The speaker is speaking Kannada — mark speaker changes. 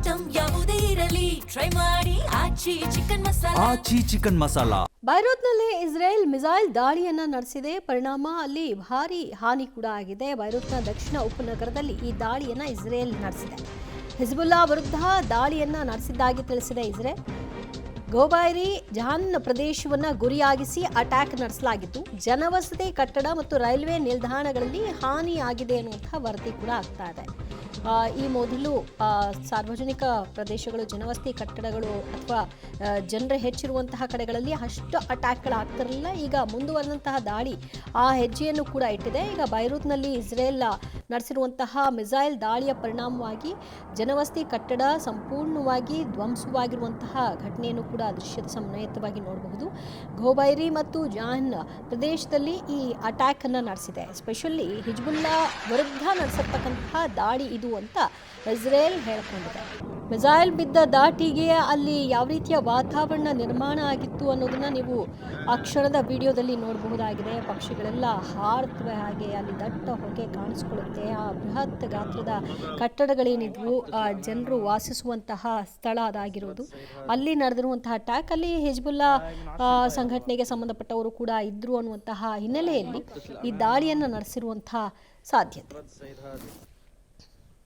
Speaker 1: ಐಟಂ ಯಾವುದೇ ಇರಲಿ ಟ್ರೈ ಮಾಡಿ ಆಚಿ ಚಿಕನ್ ಮಸಾಲಾ.
Speaker 2: ಬೈರೂತ್ನಲ್ಲಿ ಇಸ್ರೇಲ್ ಮಿಸೈಲ್ ದಾಳಿಯನ್ನ ನಡೆಸಿದೆ. ಪರಿಣಾಮ ಅಲ್ಲಿ ಭಾರಿ ಹಾನಿ ಕೂಡ ಆಗಿದೆ. ಬೈರೂತ್ನ ದಕ್ಷಿಣ ಉಪನಗರದಲ್ಲಿ ಈ ದಾಳಿಯನ್ನ ಇಸ್ರೇಲ್ ನಡೆಸಿದೆ. ಹಿಜ್ಬುಲ್ಲಾ ವಿರುದ್ಧ ದಾಳಿಯನ್ನ ನಡೆಸಿದ್ದಾಗಿ ತಿಳಿಸಿದೆ ಇಸ್ರೇಲ್. ಗೋಬೈರಿ ಜಹಾನ್ ಪ್ರದೇಶವನ್ನು ಗುರಿಯಾಗಿಸಿ ಅಟ್ಯಾಕ್ ನಡೆಸಲಾಗಿತ್ತು. ಜನವಸತಿ ಕಟ್ಟಡ ಮತ್ತು ರೈಲ್ವೆ ನಿಲ್ದಾಣಗಳಲ್ಲಿ ಹಾನಿಯಾಗಿದೆ ಅನ್ನುವಂತಹ ವರದಿ ಕೂಡ ಆಗ್ತಾ ಇದೆ. ಈ ಮೊದಲು ಸಾರ್ವಜನಿಕ ಪ್ರದೇಶಗಳು, ಜನವಸತಿ ಕಟ್ಟಡಗಳು ಅಥವಾ ಜನರು ಹೆಚ್ಚಿರುವಂತಹ ಕಡೆಗಳಲ್ಲಿ ಅಷ್ಟು ಅಟ್ಯಾಕ್ಗಳಾಗ್ತಿರಲಿಲ್ಲ. ಈಗ ಮುಂದುವರೆದಂತಹ ದಾಳಿ ಆ ಹೆಜ್ಜೆಯನ್ನು ಕೂಡ ಇಟ್ಟಿದೆ. ಈಗ ಬೈರೂತ್ನಲ್ಲಿ ಇಸ್ರೇಲ್ ನಡೆಸಿರುವಂತಹ ಮಿಸೈಲ್ ದಾಳಿಯ ಪರಿಣಾಮವಾಗಿ ಜನವಸತಿ ಕಟ್ಟಡ ಸಂಪೂರ್ಣವಾಗಿ ಧ್ವಂಸವಾಗಿರುವಂತಹ ಘಟನೆಯನ್ನು ಕೂಡ ದೃಶ್ಯದ ಸಮೇತವಾಗಿ ನೋಡಬಹುದು. ಗೋಬೈರಿ ಮತ್ತು ಜಾನ್ ಪ್ರದೇಶದಲ್ಲಿ ಈ ಅಟ್ಯಾಕ್ ಅನ್ನು ನಡೆಸಿದೆ. ಎಸ್ಪೆಷಲಿ ಹಿಜ್ಬುಲ್ಲಾ ವಿರುದ್ಧ ನಡೆಸಿರ್ತಕ್ಕಂತಹ ದಾಳಿ ಇದು ಅಂತ ಇಸ್ರೇಲ್ ಹೇಳಿಕೊಂಡಿದೆ. ಮಿಸೈಲ್ ಬಿದ್ದ ದಾಟಿಗೆ ಅಲ್ಲಿ ಯಾವ ರೀತಿಯ ವಾತಾವರಣ ನಿರ್ಮಾಣ ಆಗಿತ್ತು ಅನ್ನೋದನ್ನ ನೀವು ಆ ಕ್ಷಣದ ವಿಡಿಯೋದಲ್ಲಿ ನೋಡಬಹುದಾಗಿದೆ. ಪಕ್ಷಿಗಳೆಲ್ಲ ಹಾರುತ್ತವೆ, ಹಾಗೆ ಅಲ್ಲಿ ದಟ್ಟ ಹೊಗೆ ಕಾಣಿಸ್ಕೊಳ್ಳುತ್ತೆ. ಆ ಬೃಹತ್ ಗಾತ್ರದ ಕಟ್ಟಡಗಳೇನಿದ್ವು, ಜನರು ವಾಸಿಸುವಂತಹ ಸ್ಥಳ ಅದಾಗಿರೋದು. ಅಲ್ಲಿ ನಡೆದಿರುವಂತಹ ಅಟ್ಯಾಕ್, ಅಲ್ಲಿ ಹಿಜ್ಬುಲ್ಲಾ ಸಂಘಟನೆಗೆ ಸಂಬಂಧಪಟ್ಟವರು ಕೂಡ ಇದ್ರು ಅನ್ನುವಂತಹ ಹಿನ್ನೆಲೆಯಲ್ಲಿ ಈ ದಾಳಿಯನ್ನು ನಡೆಸಿರುವಂತಹ ಸಾಧ್ಯತೆ.